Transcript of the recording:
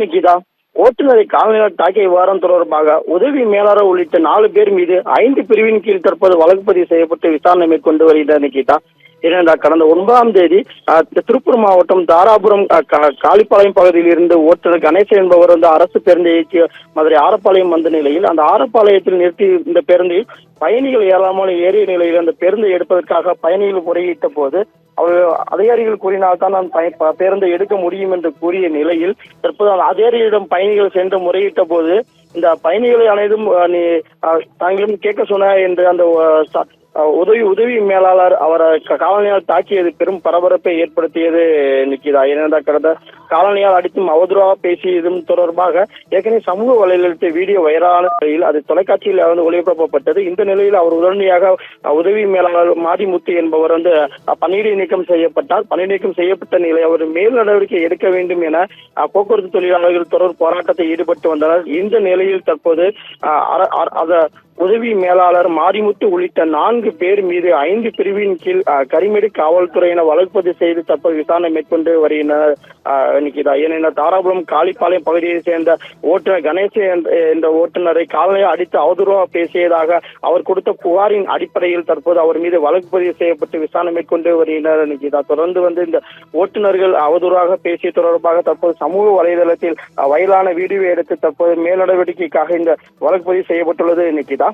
நிக்கிதா, ஓட்டுநரை காவலர் தாக்கிய விவகாரம் தொடர்பாக உதவி மேலாளர் உள்ளிட்ட 4 பேர் மீது 5 பிரிவின் கீழ் தற்போது வழக்கு பதிவு செய்யப்பட்டு விசாரணை மேற்கொண்டு வருகின்றனர் நிக்கிதா. ஏனென்றால் கடந்த 9ஆம் தேதி திருப்பூர் மாவட்டம் தாராபுரம் காளிப்பாளையம் பகுதியில் இருந்து ஓட்டுநர் கணேசன் என்பவர் அரசு பேருந்தை இயக்கி மதுரை ஆரப்பாளையம் வந்த நிலையில் அந்த ஆரப்பாளையத்தில் நிறுத்தி இந்த பேருந்தில் பயணிகள் ஏறாமல் ஏறிய நிலையில் அந்த பேருந்தை எடுப்பதற்காக பயணிகள் முறையிட்ட போது அதிகாரிகள் கூறினால்தான் நான் பேருந்தை எடுக்க முடியும் என்று கூறிய நிலையில் தற்போது அந்த அதிகாரிகளிடம் பயணிகள் சென்று முறையிட்ட போது இந்த பயணிகளை அனைத்தும் தாங்களும் கேட்க சொன்ன என்று அந்த உதவி மேலாளர் அவரை காலனியால் தாக்கியது பெரும் பரபரப்பை ஏற்படுத்தியது நிக்கிதா. ஏனென்றால் கடந்த காலனியால் அடித்தும் அவதூறாக பேசியதும் தொடர்பாக ஏற்கனவே சமூக வலைதளத்தில் வீடியோ வைரலான நிலையில் அது தொலைக்காட்சியில் ஒளிபரப்பப்பட்டது. இந்த நிலையில் அவர் உடனடியாக உதவி மேலாளர் மாரிமுத்து என்பவர் பணியிடை நீக்கம் செய்யப்பட்டார். பணியிடை நீக்கம் செய்யப்பட்ட நிலை அவர் மேல் நடவடிக்கை எடுக்க வேண்டும் என போக்குவரத்து தொழிலாளர்கள் தொடர் போராட்டத்தில் ஈடுபட்டு வந்தனர். இந்த நிலையில் தற்போது உதவி மேலாளர் மாரிமுத்து உள்ளிட்ட 4 பேர் மீது 5 பிரிவின் கீழ் கரிமேடு காவல்துறையினர் வழக்கு பதிவு செய்து தற்போது விசாரணை மேற்கொண்டு வருகின்றனர் நிக்கிதா. ஏனென்றால் தாராபுரம் காளிப்பாளையம் பகுதியை சேர்ந்த ஓட்டுநர் கணேசன் என்ற ஓட்டுநரை காலனியை அடித்து அவதூறாக பேசியதாக அவர் கொடுத்த புகாரின் அடிப்படையில் தற்போது அவர் மீது வழக்கு பதிவு செய்யப்பட்டு விசாரணை மேற்கொண்டு வருகின்றனர் நிக்கிதா. தொடர்ந்து இந்த ஓட்டுநர்கள் அவதூறாக பேசிய தொடர்பாக தற்போது சமூக வலைதளத்தில் வைரலான வீடியோ எடுத்து தற்போது மேல் நடவடிக்கைக்காக இந்த வழக்கு பதிவு செய்யப்பட்டுள்ளது நிக்கிதா.